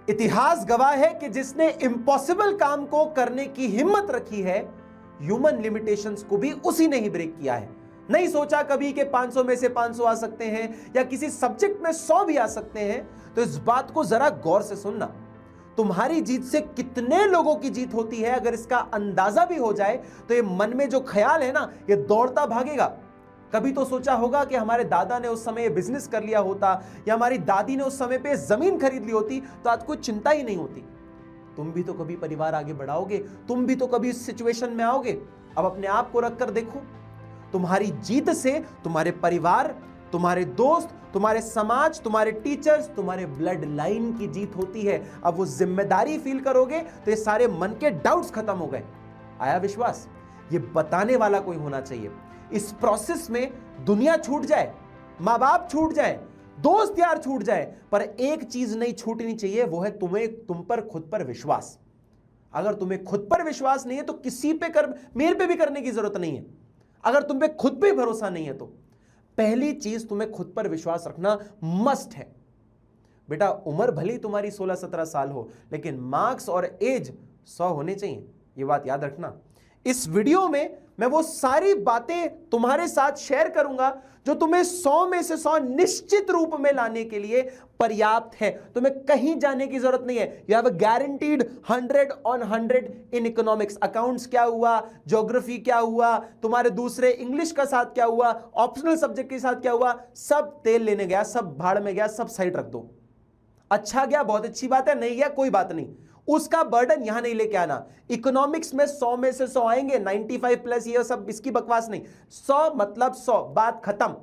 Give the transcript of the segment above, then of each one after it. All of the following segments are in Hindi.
इतिहास गवाह है कि जिसने इम्पॉसिबल काम को करने की हिम्मत रखी है, ह्यूमन लिमिटेशंस को भी उसी ने ही ब्रेक किया है। नहीं सोचा कभी कि 500 में से 500 आ सकते हैं या किसी सब्जेक्ट में 100 भी आ सकते हैं। तो इस बात को जरा गौर से सुनना, तुम्हारी जीत से कितने लोगों की जीत होती है, अगर इसका अंदाजा भी हो जाए तो ये मन में जो ख्याल है ना, ये दौड़ता भागेगा। कभी तो सोचा होगा कि हमारे दादा ने उस समय बिजनेस कर लिया होता या हमारी दादी ने उस समय पे जमीन खरीद ली होती तो आज कोई चिंता ही नहीं होती। तुम भी तो कभी परिवार आगे बढ़ाओगे, तुम भी तो कभी इस सिचुएशन में आओगे। अब अपने आप को रखकर देखो, तुम्हारी जीत से तुम्हारे परिवार, तुम्हारे दोस्त, तुम्हारे समाज, तुम्हारे टीचर्स, तुम्हारे ब्लड लाइन की जीत होती है। अब वो जिम्मेदारी फील करोगे तो ये सारे मन के डाउट्स खत्म हो गए। आया विश्वास? ये बताने वाला कोई होना चाहिए। इस प्रोसेस में दुनिया छूट जाए, मां बाप छूट जाए, दोस्त यार छूट जाए, पर एक चीज नहीं छूटनी चाहिए, वो है तुम पर खुद पर विश्वास। अगर तुम्हें खुद पर विश्वास नहीं है तो किसी पे कर, मेरे पे भी करने की जरूरत नहीं है। अगर तुम पे खुद पे भरोसा नहीं है तो पहली चीज तुम्हें खुद पर विश्वास रखना मस्ट है। बेटा उम्र भली तुम्हारी 16-17 साल हो, लेकिन मार्क्स और एज 100 होने चाहिए, ये बात याद रखना। इस वीडियो में मैं वो सारी बातें तुम्हारे साथ शेयर करूंगा जो तुम्हें 100 में से 100 निश्चित रूप में लाने के लिए पर्याप्त है। तुम्हें कहीं जाने की जरूरत नहीं है। You have a guaranteed 100 on 100 in economics. Accounts क्या हुआ, ज्योग्राफी क्या हुआ, तुम्हारे दूसरे इंग्लिश का साथ क्या हुआ, ऑप्शनल सब्जेक्ट के साथ क्या हुआ, सब तेल लेने गया, सब भाड़ में गया, सब साइड रख दो। अच्छा गया, बहुत अच्छी बात है, नहीं गया कोई बात नहीं, उसका बर्डन यहां नहीं लेके आना। इकोनॉमिक्स में 100 में से 100 आएंगे, 95 प्लस, ये सब इसकी बकवास नहीं। 100 मतलब 100, बात खत्म।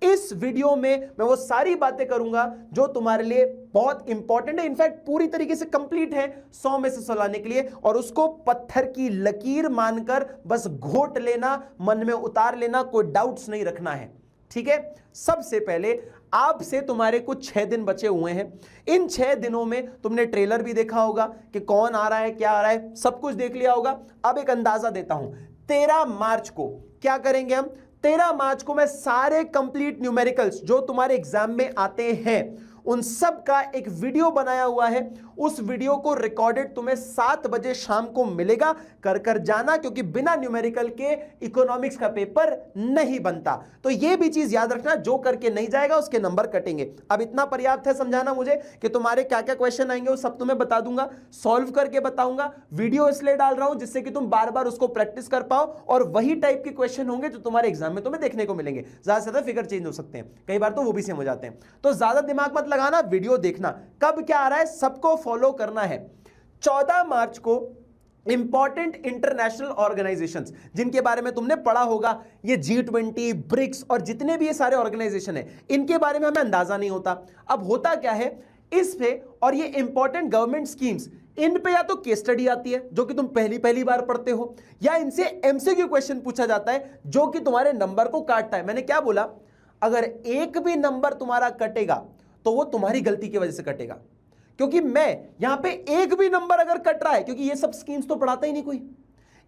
इस वीडियो में मैं वो सारी बातें करूंगा जो तुम्हारे लिए बहुत इंपॉर्टेंट है, इनफैक्ट पूरी तरीके से कंप्लीट है 100 में से 100 लाने के लिए, और उसको पत्थर की लकीर मानकर बस घोट लेना, मन में उतार लेना, कोई डाउट्स नहीं रखना है। ठीक है? सबसे पहले आपसे तुम्हारे कुछ 6 दिन बचे हुए हैं। इन 6 दिनों में तुमने ट्रेलर भी देखा होगा कि कौन आ रहा है, क्या आ रहा है, सब कुछ देख लिया होगा। अब एक अंदाजा देता हूं, 13 मार्च को क्या करेंगे हम? 13 मार्च को मैं सारे कंप्लीट न्यूमेरिकल्स जो तुम्हारे एग्जाम में आते हैं उन सब का एक वीडियो बनाया हुआ है। उस वीडियो को रिकॉर्डेड तुम्हें 7 बजे शाम को मिलेगा। कर जाना, क्योंकि बिना न्यूमेरिकल के इकोनॉमिक्स का पेपर नहीं बनता। तो यह भी चीज याद रखना, जो करके नहीं जाएगा उसके नंबर कटेंगे। अब इतना पर्याप्त है समझाना मुझे कि तुम्हारे क्या क्या क्वेश्चन आएंगे वो सब तुम्हें बता दूंगा, सॉल्व करके बताऊंगा। वीडियो इसलिए डाल रहा हूं जिससे कि तुम बार बार उसको प्रैक्टिस कर पाओ, और वही टाइप के क्वेश्चन होंगे जो तुम्हारे एग्जाम में तुम्हें देखने को मिलेंगे। ज्यादा से ज्यादा फिगर चेंज हो सकते हैं, कई बार तो वो भी सेम हो जाते हैं। तो ज्यादा दिमाग मत लगाना, वीडियो देखना। कब क्या आ रहा है सबको फॉलो करना है। 14 मार्च को इंपॉर्टेंट इंटरनेशनल ऑर्गेनाइजेशंस जिनके बारे में तुमने पढ़ा होगा, ये G20, ब्रिक्स और जितने भी ये सारे ऑर्गेनाइजेशन है, इनके बारे में हमें अंदाजा नहीं होता। अब होता क्या है इस पे, और ये इंपॉर्टेंट गवर्नमेंट स्कीम्स, इन पे या तो केस स्टडी आती है जो कि तुम पहली बार पढ़ते हो, या इनसे एमसीक्यू क्वेश्चन पूछा जाता है जो कि तुम्हारे नंबर को काटता है। मैंने क्या बोला? अगर एक भी नंबर तुम्हारा कटेगा तो वो तुम्हारी गलती की वजह से कटेगा, क्योंकि मैं यहां पे एक भी नंबर अगर कट रहा है, क्योंकि ये सब स्कीम्स तो पढ़ाता ही नहीं कोई,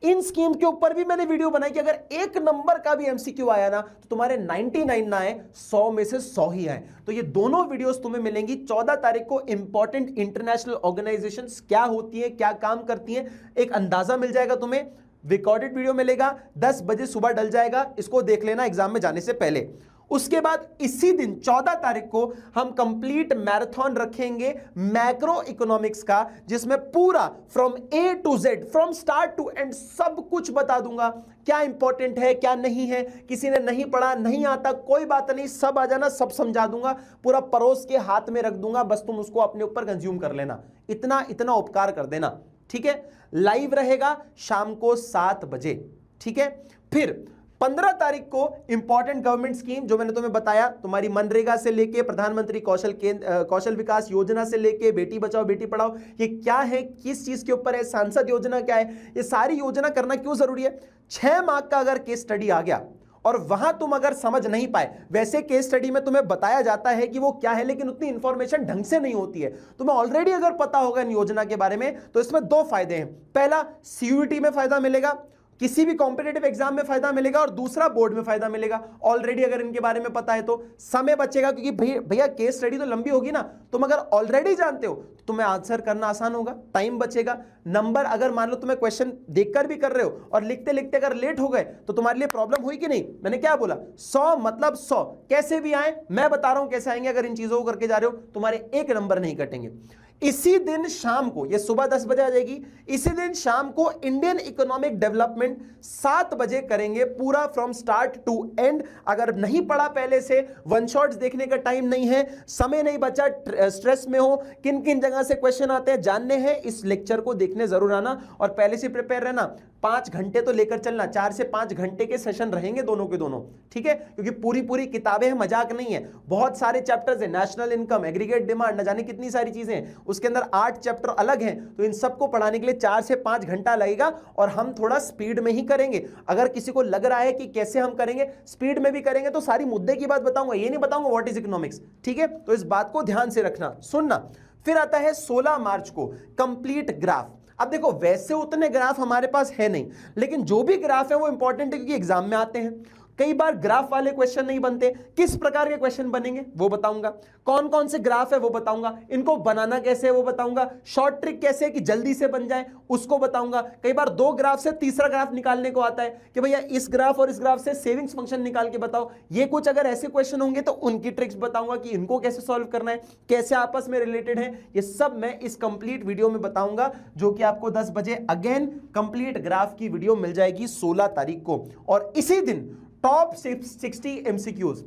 इन स्कीम के ऊपर भी मैंने वीडियो बनाई कि अगर एक नंबर का भी एमसीक्यू आया ना तो तुम्हारे 99 ना आए, 100 में से 100 ही आए। तो ये दोनों वीडियोस तुम्हें मिलेंगी 14 तारीख को। इंपॉर्टेंट इंटरनेशनल ऑर्गेनाइजेशंस क्या होती है, क्या काम करती है, एक अंदाजा मिल जाएगा तुम्हें। रिकॉर्डेड वीडियो मिलेगा, 10 बजे सुबह डल जाएगा, इसको देख लेना एग्जाम में जाने से पहले। उसके बाद इसी दिन 14 तारीख को हम कंप्लीट मैराथन रखेंगे मैक्रो इकोनॉमिक्स का, जिसमें पूरा from A to Z, from start to end सब कुछ बता दूंगा। क्या इंपॉर्टेंट है, क्या नहीं है, किसी ने नहीं पढ़ा, नहीं आता, कोई बात नहीं, सब आ जाना, सब समझा दूंगा, पूरा परोस के हाथ में रख दूंगा, बस तुम उसको अपने ऊपर कंज्यूम कर लेना। इतना उपकार कर देना, ठीक है? लाइव रहेगा शाम को 7 बजे, ठीक है? फिर 15 तारीख को इंपॉर्टेंट गवर्नमेंट स्कीम जो मैंने तुम्हें बताया, तुम्हारी मनरेगा से लेके प्रधानमंत्री कौशल विकास योजना से लेके बेटी बचाओ बेटी पढ़ाओ, ये क्या है, किस चीज के ऊपर है, सांसद योजना क्या है, ये सारी योजना करना क्यों जरूरी है। 6 मार्क का अगर केस स्टडी आ गया और वहां तुम अगर समझ नहीं पाए, वैसे केस स्टडी में तुम्हें बताया जाता है कि वो क्या है, लेकिन उतनी इंफॉर्मेशन ढंग से नहीं होती है। तुम्हें ऑलरेडी अगर पता होगा इन योजना के बारे में तो इसमें 2 फायदे हैं। पहला, सीयूईटी में फायदा मिलेगा, किसी भी कॉम्पिटेटिव एग्जाम में फायदा मिलेगा और दूसरा बोर्ड में फायदा मिलेगा। ऑलरेडी अगर इनके बारे में पता है तो समय बचेगा, क्योंकि भैया केस स्टडी तो लंबी होगी ना, तुम अगर ऑलरेडी जानते हो तो तुम्हें आंसर करना आसान होगा, टाइम बचेगा। नंबर अगर मान लो तुम्हें क्वेश्चन देखकर भी कर रहे हो और लिखते लिखते अगर लेट हो गए तो तुम्हारे लिए प्रॉब्लम हुई कि नहीं। मैंने क्या बोला, 100 मतलब 100 कैसे भी आए, मैं बता रहा हूं कैसे आएंगे। अगर इन चीजों को करके जा रहे हो तुम्हारे एक नंबर नहीं कटेंगे। इसी दिन शाम को, ये सुबह 10 बजे आ जाएगी, इसी दिन शाम को इंडियन इकोनॉमिक डेवलपमेंट 7 बजे करेंगे पूरा फ्रॉम स्टार्ट टू एंड। अगर नहीं पढ़ा पहले से, वन शॉट्स देखने का टाइम नहीं है, समय नहीं बचा, स्ट्रेस में हो, किन किन जगह से क्वेश्चन आते हैं जानने हैं, इस लेक्चर को देखने जरूर आना और पहले से प्रिपेयर रहना। 5 घंटे तो लेकर चलना, 4 से 5 घंटे के सेशन रहेंगे दोनों के दोनों, ठीक है, क्योंकि पूरी पूरी किताबें हैं, मजाक नहीं है। बहुत सारे चैप्टर्स हैं, नेशनल इनकम, एग्रीगेट डिमांड, न जाने कितनी सारी चीजें हैं, उसके अंदर 8 चैप्टर अलग हैं। तो इन सबको पढ़ाने के लिए 4 से 5 घंटा लगेगा और हम थोड़ा स्पीड में ही करेंगे। अगर किसी को लग रहा है कि कैसे हम करेंगे, स्पीड में भी करेंगे तो सारी मुद्दे की बात बताऊंगा, ये नहीं बताऊंगा व्हाट इज इकोनॉमिक्स, ठीक है। तो इस बात को ध्यान से रखना, सुनना। फिर आता है 16 मार्च को कंप्लीट ग्राफ। अब देखो वैसे उतने ग्राफ हमारे पास है नहीं, लेकिन जो भी ग्राफ है वो इंपॉर्टेंट है क्योंकि एग्जाम में आते हैं। कई बार ग्राफ वाले क्वेश्चन नहीं बनते, किस प्रकार के क्वेश्चन बनेंगे वो बताऊंगा, कौन कौन से ग्राफ है वो बताऊंगा, इनको बनाना कैसे है वो बताऊंगा, शॉर्ट ट्रिक कैसे है कि जल्दी से बन जाए उसको बताऊंगा। कई बार 2 ग्राफ से तीसरा ग्राफ निकालने को आता है कि भैया इस ग्राफ और इस ग्राफ से सेविंग्स फंक्शन निकाल के बताओ। ये कुछ अगर ऐसे क्वेश्चन होंगे तो उनकी ट्रिक्स बताऊंगा कि इनको कैसे सॉल्व करना है, कैसे आपस में रिलेटेड है। ये सब मैं इस कंप्लीट वीडियो में बताऊंगा, जो कि आपको 10 बजे अगेन कंप्लीट ग्राफ की वीडियो मिल जाएगी 16 तारीख को। और इसी दिन टॉप 60 एमसीक्यूज,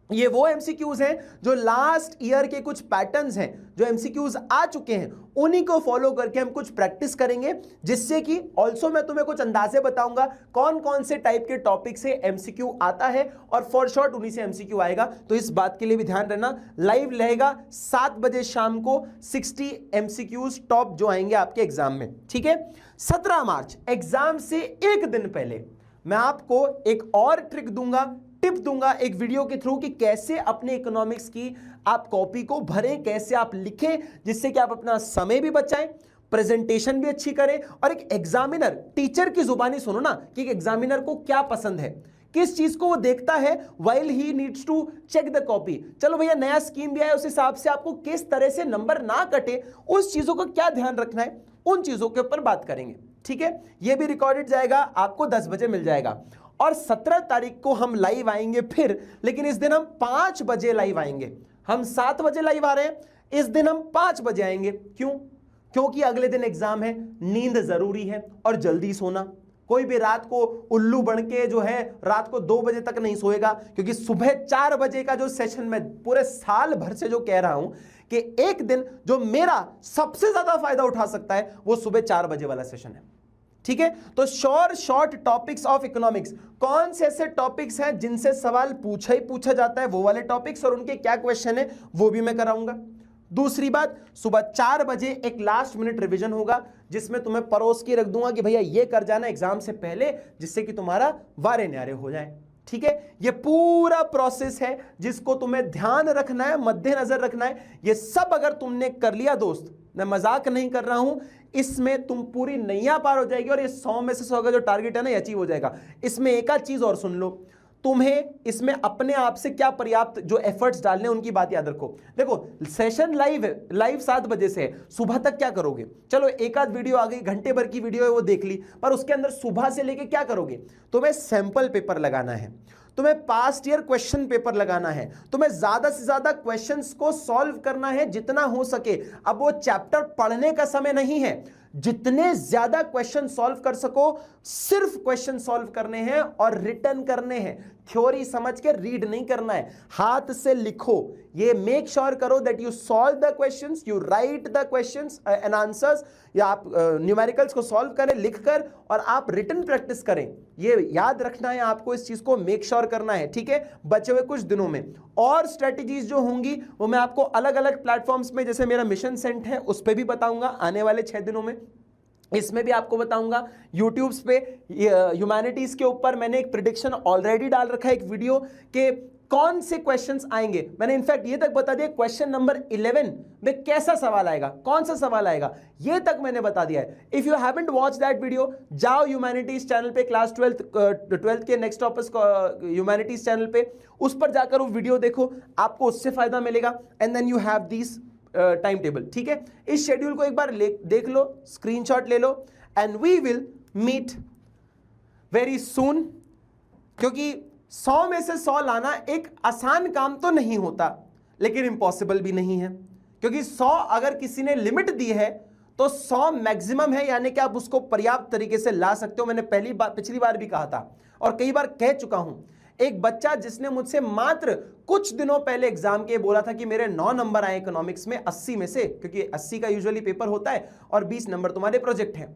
ये वो एमसीक्यूज हैं जो लास्ट ईयर के कुछ पैटर्न्स हैं जो एमसीक्यूज आ चुके हैं, उन्हीं को फॉलो करके हम कुछ प्रैक्टिस करेंगे, जिससे कि ऑल्सो मैं तुम्हें कुछ अंदाजे बताऊंगा कौन कौन से टाइप के टॉपिक से एमसीक्यू आता है और फॉर शॉर्ट उन्हीं से एमसीक्यू आएगा। तो इस बात के लिए भी ध्यान रहना, लाइव रहेगा 7 बजे शाम को 60 एमसीक्यूज टॉप जो आएंगे आपके एग्जाम में, ठीक है। 17 मार्च एग्जाम से एक दिन पहले मैं आपको एक और ट्रिक दूंगा, टिप दूंगा एक वीडियो के थ्रू कि कैसे अपने इकोनॉमिक्स की आप कॉपी को भरें, कैसे आप लिखें, जिससे कि आप अपना समय भी बचाएं, प्रेजेंटेशन भी अच्छी करें और एक एग्जामिनर, टीचर की जुबानी सुनो ना कि एक एग्जामिनर को क्या पसंद है, किस चीज को वो देखता है while he needs to check the copy. चलो भैया नया स्कीम भी आया, उस हिसाब से आपको किस तरह से नंबर ना कटे, उस चीजों का क्या ध्यान रखना है, उन चीजों के ऊपर बात करेंगे, ठीक है। ये भी रिकॉर्डेड जाएगा, आपको 10 बजे मिल जाएगा। और 17 तारीख को हम लाइव आएंगे फिर, लेकिन इस दिन हम 5 बजे लाइव आएंगे। हम 7 बजे लाइव आ रहे हैं, इस दिन हम 5 बजे आएंगे। क्यों? क्योंकि अगले दिन एग्जाम है, नींद जरूरी है और जल्दी सोना। कोई भी रात को उल्लू बन के जो है रात को 2 बजे तक नहीं सोएगा, क्योंकि सुबह 4 बजे का जो सेशन मैं पूरे साल भर से जो कह रहा हूं कि एक दिन जो मेरा सबसे ज्यादा फायदा उठा सकता है वो सुबह 4 बजे वाला सेशन है, ठीक है। तो शॉर्ट टॉपिक्स ऑफ इकोनॉमिक्स, कौन से ऐसे टॉपिक्स हैं जिनसे सवाल पूछा ही पूछा जाता है, वो वाले टॉपिक्स और उनके क्या क्वेश्चन है वो भी मैं कराऊंगा। दूसरी बात, सुबह 4 बजे एक लास्ट मिनट रिवीजन होगा, जिसमें तुम्हें परोस के रख दूंगा कि भैया ये कर जाना एग्जाम से पहले, जिससे कि तुम्हारा वारे न्यारे हो जाए, ठीक है। ये पूरा प्रोसेस है जिसको तुम्हें ध्यान रखना है, मद्देनजर रखना है। ये सब अगर तुमने कर लिया दोस्त, मैं मजाक नहीं कर रहा हूं, इसमें तुम पूरी नैया पार हो जाएगी और ये 100 में से 100 का जो टारगेट है ना, ये अचीव हो जाएगा। इसमें एक आध चीज और सुन लो, तुम्हें इसमें अपने आप से क्या पर्याप्त जो एफर्ट्स डालने हैं उनकी बात याद रखो। देखो सेशन लाइव 7 बजे से है, सुबह तक क्या करोगे? चलो एक आध वीडियो आ गई, घंटे भर की वीडियो है वो देख ली, पर उसके अंदर सुबह से लेके क्या करोगे? तुम्हें सैंपल पेपर लगाना है, तुम्हें पास्ट ईयर क्वेश्चन पेपर लगाना है, तुम्हें ज्यादा से ज्यादा क्वेश्चंस को सॉल्व करना है जितना हो सके। अब वो चैप्टर पढ़ने का समय नहीं है, जितने ज्यादा क्वेश्चन सॉल्व कर सको सिर्फ क्वेश्चन सॉल्व करने हैं और रिटर्न करने हैं। थ्योरी समझ के रीड नहीं करना है, हाथ से लिखो। ये मेक श्योर करो that you solve the questions, you right the questions and answers, या आप न्यूमेरिकल्स को सॉल्व करें लिखकर और आप रिटर्न प्रैक्टिस करें। ये याद रखना है आपको, इस चीज को मेक श्योर करना है, ठीक है, बचे हुए कुछ दिनों में। और स्ट्रेटजीज जो होंगी वो मैं आपको अलग अलग प्लेटफॉर्म्स में, जैसे मेरा मिशन सेंट है उस पर भी बताऊंगा आने वाले 6 दिनों में, इसमें भी आपको बताऊंगा। यूट्यूब्स पे ह्यूमैनिटीज के ऊपर मैंने एक प्रिडिक्शन ऑलरेडी डाल रखा है, एक वीडियो के कौन से क्वेश्चंस आएंगे, मैंने इनफैक्ट ये तक बता दिया क्वेश्चन नंबर 11 में कैसा सवाल आएगा, कौन सा सवाल आएगा, ये तक मैंने बता दिया है। If you haven't watch that video, जाओ ह्यूमैनिटीज चैनल पे, क्लास 12th के नेक्स्ट टॉपिक्स ह्यूमैनिटीज चैनल पे, उस पर जाकर वो वीडियो देखो, आपको उससे फायदा मिलेगा। And then you have this timetable, ठीक है। इस शेड्यूल को एक बार देख लो, स्क्रीनशॉट ले लो, and we will meet very soon. क्योंकि 100 में से 100 लाना एक आसान काम तो नहीं होता, लेकिन इम्पॉसिबल भी नहीं है, क्योंकि 100 अगर किसी ने लिमिट दी है तो 100 मैक्सिमम है, यानी कि आप उसको पर्याप्त तरीके से ला सकते हो। मैंने पिछली बार भी कहा था और कई बार कह चुका हूं। एक बच्चा जिसने मुझसे मात्र कुछ दिनों पहले एग्जाम के बोला था कि मेरे 9 नंबर आए इकोनॉमिक्स में 80 में से, क्योंकि 80 का यूजुअली पेपर होता है और 20 नंबर तुम्हारे प्रोजेक्ट हैं,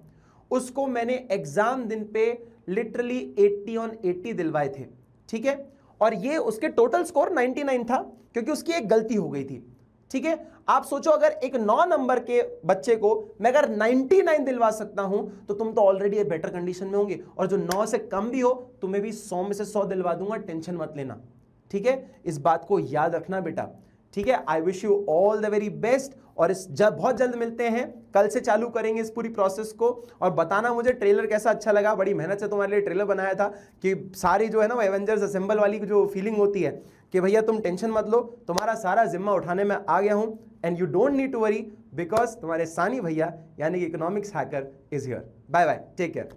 उसको मैंने एग्जाम दिन पे लिटरली 80 on 80 दिलवाए थे, ठीक है। और ये उसके टोटल स्कोर 99 था, क्योंकि उसकी एक गलती हो गई थी, ठीक है। आप सोचो अगर एक 9 नंबर के बच्चे को मैं अगर 99 दिलवा सकता हूं तो तुम तो ऑलरेडी बेटर कंडीशन में होंगे, और जो 9 से कम भी हो तुम्हें भी 100 में से 100 दिलवा दूंगा, टेंशन मत लेना, ठीक है। इस बात को याद रखना बेटा, ठीक है। I wish you all the very best, और बहुत जल्द मिलते हैं, कल से चालू करेंगे इस पूरी प्रोसेस को। और बताना मुझे ट्रेलर कैसा अच्छा लगा, बड़ी मेहनत से तुम्हारे लिए ट्रेलर बनाया था कि सारी जो है ना वो एवेंजर्स असेंबल वाली जो फीलिंग होती है कि भैया तुम टेंशन मत लो, तुम्हारा सारा जिम्मा उठाने में आ गया हूं, and you don't need to worry because तुम्हारे सानी भैया यानी कि economics hacker is here. Bye bye, take care.